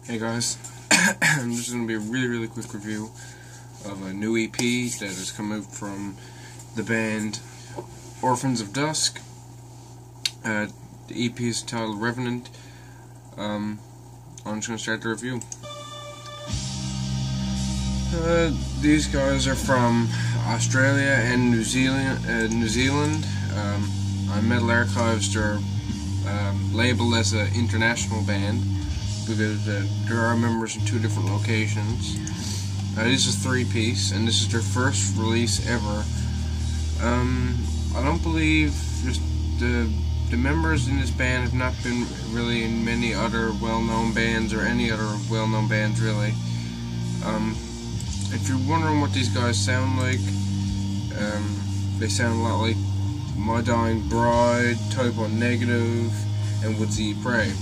Hey guys, this is going to be a really quick review of a new EP that has come out from the band Orphans of Dusk. The EP is titled Revenant. I'm just going to start the review. These guys are from Australia and New Zealand. On Metal Archives, they're labeled as an international band, because there are members in 2 different locations. This is a 3-piece, and this is their first release ever. I don't believe the members in this band have not been really in many other well-known bands, or any other well-known bands really. If you're wondering what these guys sound like, they sound a lot like My Dying Bride, Type O Negative, and Would Ye Pray.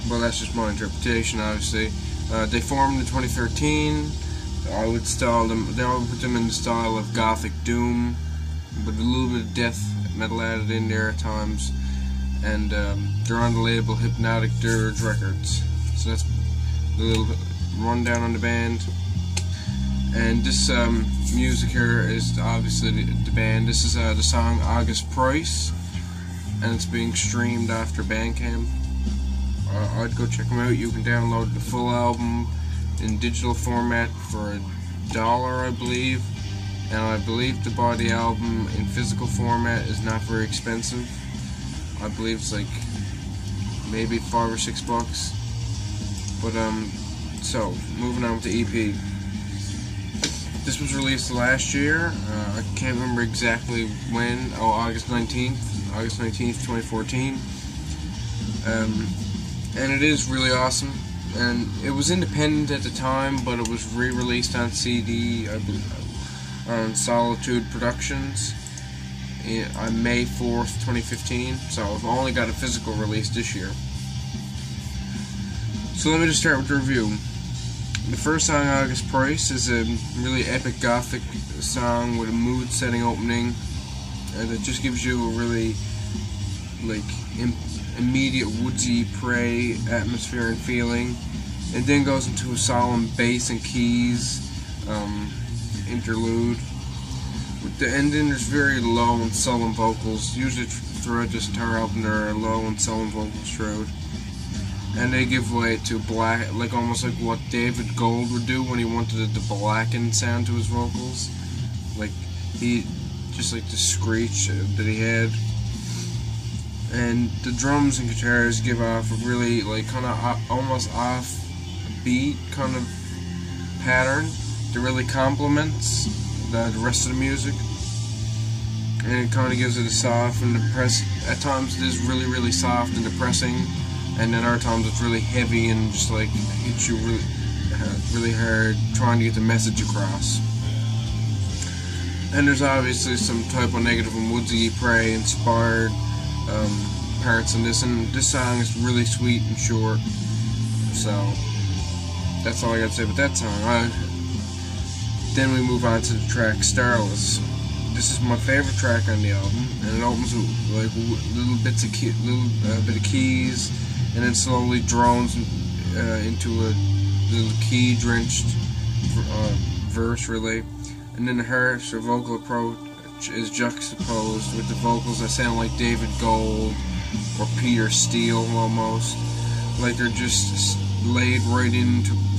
Well, that's just my interpretation, obviously. They formed in 2013. I would put them in the style of gothic doom, with a little bit of death metal added in there at times. And they're on the label Hypnotic Dirge Records. So that's the little rundown on the band. And this music here is obviously the band. This is the song August Price, and it's being streamed after Bandcamp. I'd go check them out. You can download the full album in digital format for $1, I believe, and I believe to buy the album in physical format is not very expensive. I believe it's like maybe $5 or $6. But so moving on with the EP. This was released last year. I can't remember exactly when. Oh, August 19th, 2014. And it is really awesome. And it was independent at the time, but it was re-released on CD, I believe, on Solitude Productions on May 4th, 2015. So I've only got a physical release this year. So let me just start with the review. The first song, August Price, is a really epic gothic song with a mood-setting opening, and it just gives you a really immediate Would Ye Pray atmosphere and feeling. It then goes into a solemn bass and keys interlude. With the ending, there's very low and sullen vocals. Usually throughout this entire album, there are low and sullen vocals throughout. And they give way to black, almost like what David Gold would do when he wanted the blackened sound to his vocals. Just like the screech that he had. And the drums and guitars give off a really, kind of almost off-beat kind of pattern that really complements the rest of the music. And it kind of gives it a soft and depressing. At times it is really soft and depressing, and then other times it's really heavy and just hits you really hard, trying to get the message across. And there's obviously some Type O Negative and Would Ye Pray inspired parts in this, and this song is really sweet and short. So that's all I gotta say about that song. Then we move on to the track Starless. This is my favorite track on the album, and it opens with little bits of bit of keys, and then slowly drones into a little key-drenched verse, really, and then the harsh vocal approach is juxtaposed with the vocals that sound like David Gold or Peter Steele almost. Like they're just laid right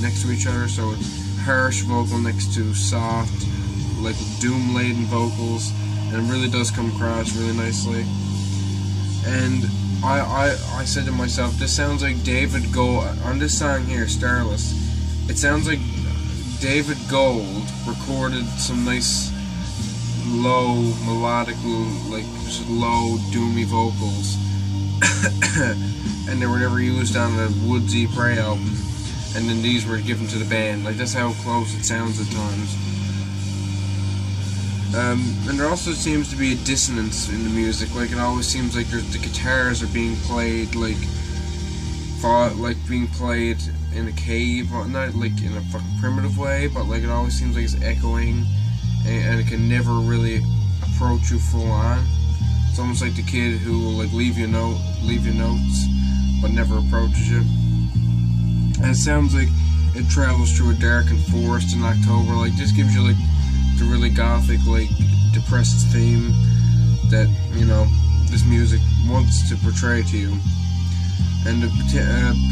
next to each other, so it's harsh vocal next to soft, doom-laden vocals, and it really does come across really nicely. And I said to myself, this sounds like David Gold, on this song here, Starless, it sounds like David Gold recorded some nice low, melodic, just low, doomy vocals, and they were never used on the Would Ye Pray album, and then these were given to the band. That's how close it sounds at times. And there also seems to be a dissonance in the music. It always seems like the guitars are being played being played in a cave, not in a fucking primitive way, but it always seems like it's echoing, and it can never really approach you full on. It's almost like the kid who will leave you notes, but it never approaches you. And it sounds like it travels through a darkened forest in October. Like, this gives you like the really gothic, like depressed theme that, you know, this music wants to portray to you. And the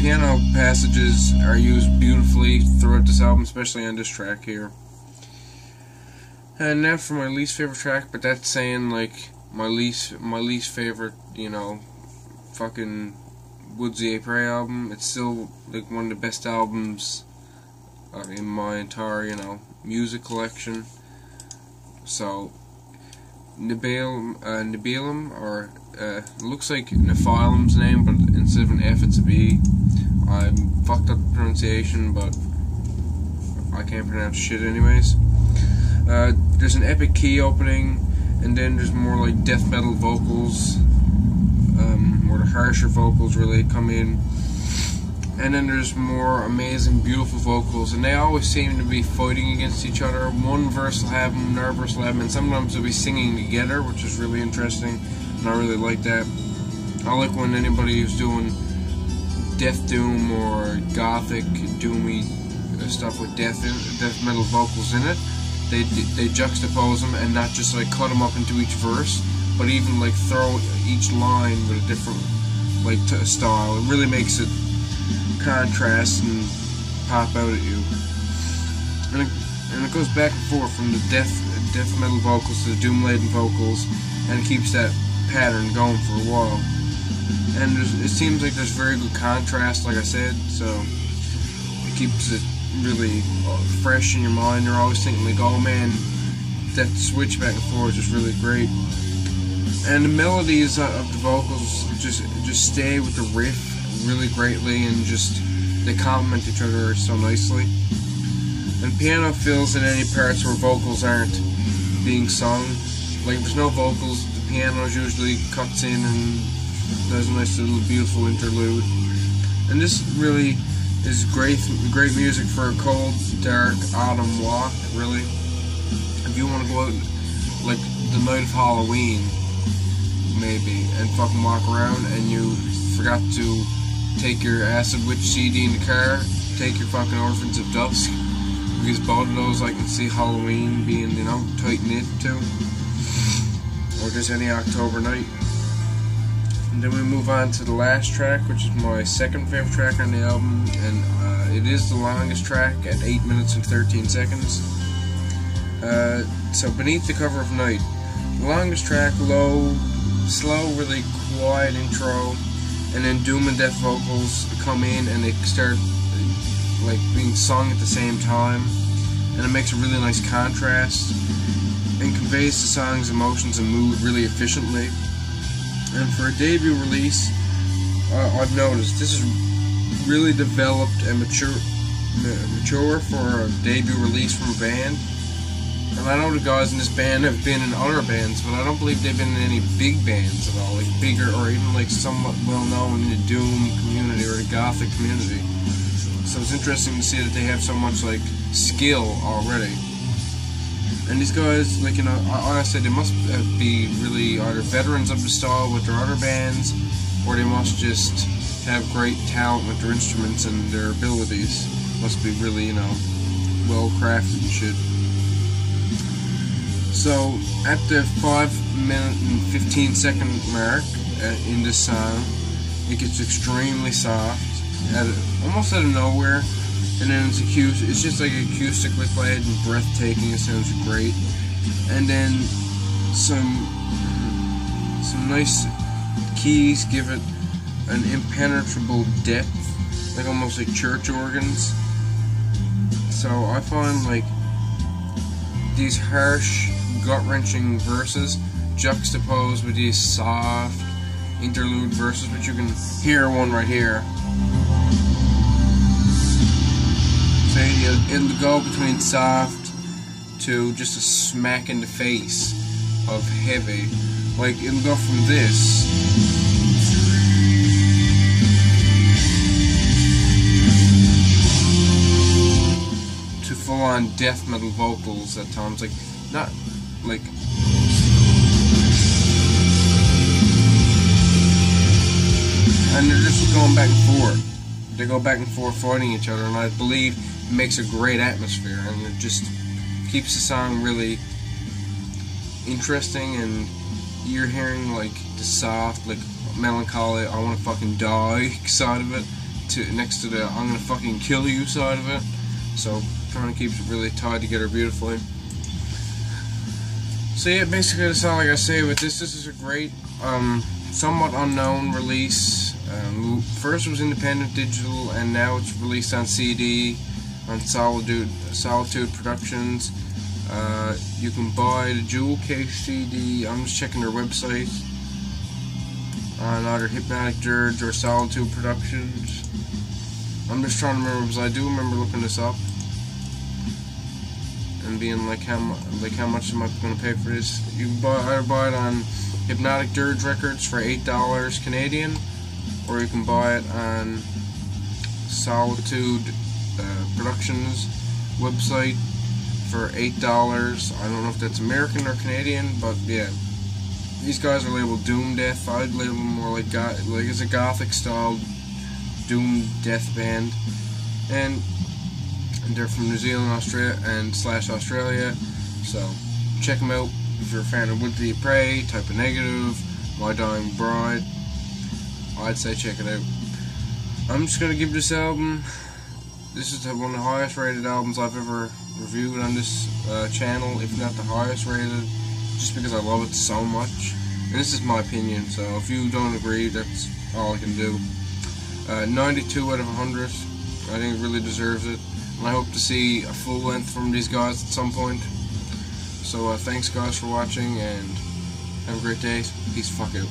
piano passages are used beautifully throughout this album, especially on this track here. And now for my least favorite track, but that's saying like my least favorite, you know, fucking Woodsy Prey album. It's still like one of the best albums in my entire, you know, music collection. So Nibelum, or looks like Nephilim's name, but instead of an F it's a B. I fucked up the pronunciation, but I can't pronounce shit anyways. There's an epic key opening, and then there's more like death metal vocals, where the harsher vocals really come in. And then there's more amazing, beautiful vocals, and they always seem to be fighting against each other. One verse will have them, another verse will have them, and sometimes they'll be singing together, which is really interesting, and I really like that. I like when anybody who's doing death doom or gothic, doomy stuff with death metal vocals in it, they juxtapose them and not just like cut them up into each verse, but even like throw each line with a different like style. It really makes it contrast and pop out at you, and it goes back and forth from the death metal vocals to the doom-laden vocals, and it keeps that pattern going for a while. And it seems like there's very good contrast, like I said, so it keeps it really fresh in your mind. You're always thinking like, oh man, that switch back and forth is really great. And the melodies of the vocals just stay with the riff really greatly, and just they complement each other so nicely. And piano fills in any parts where vocals aren't being sung. Like, if there's no vocals, the piano usually cuts in and does a nice little beautiful interlude. And this really is great music for a cold, dark autumn walk, really. If you want to go out like the night of Halloween, maybe, and fucking walk around, and you forgot to take your Acid Witch CD in the car, take your fucking Orphans of Dusk, because both of those I can see Halloween being, you know, tight knit to, or just any October night. And then we move on to the last track, which is my second favorite track on the album, and it is the longest track at 8 minutes and 13 seconds. So Beneath the Cover of Night, the longest track, low, slow, really quiet intro, and then doom and death vocals come in and they start like being sung at the same time, and it makes a really nice contrast and conveys the song's emotions and mood really efficiently. And for a debut release, I've noticed this is really developed and mature for a debut release from a band. And I know the guys in this band have been in other bands, but I don't believe they've been in any big bands at all, like bigger or even like somewhat well known in the doom community or the gothic community. So it's interesting to see that they have so much like skill already. And these guys, like, you know, honestly, they must be really either veterans of the style with their other bands, or they must just have great talent with their instruments and their abilities. Must be really, you know, well crafted and shit. So, at the 5-minute and 15-second mark in this song, it gets extremely soft, almost out of nowhere, and then it's just like acoustically played and breathtaking. It sounds great, and then some nice keys give it an impenetrable depth, like almost like church organs. So I find like these harsh, gut-wrenching verses juxtaposed with these soft interlude verses, which you can hear one right here. So it'll go between soft to just a smack in the face of heavy. Like, it'll go from this to full-on death metal vocals at times. Like, not like, and they're just going back and forth. They go back and forth fighting each other, and I believe it makes a great atmosphere, and it just keeps the song really interesting, and you're hearing like the soft, like melancholy, I want to fucking die side of it, next to the I'm gonna fucking kill you side of it. So trying to keep it really tied together beautifully. So yeah, basically that's all I gotta say with this. This is a great, somewhat unknown release. First it was independent digital, and now it's released on CD on Solitude Productions. You can buy the Jewel Case CD. I'm just checking their website on either Hypnotic Dirge or Solitude Productions. I'm just trying to remember, because I do remember looking this up and being like, how much am I going to pay for this? You can either buy it on Hypnotic Dirge Records for $8 Canadian, or you can buy it on Solitude Productions website for $8. I don't know if that's American or Canadian, but yeah, these guys are labeled Doom Death. I'd label them more like it's a gothic style doom death band, and they're from New Zealand, Australia, and Australia. So check them out if you're a fan of Would Thee Pray, Type of Negative, My Dying Bride. I'd say check it out. I'm just gonna give this album. This is one of the highest rated albums I've ever reviewed on this channel, if not the highest rated, just because I love it so much. And this is my opinion, so if you don't agree, that's all I can do. 92 out of 100. I think it really deserves it. And I hope to see a full length from these guys at some point. So thanks guys for watching, and have a great day. Peace fuck out.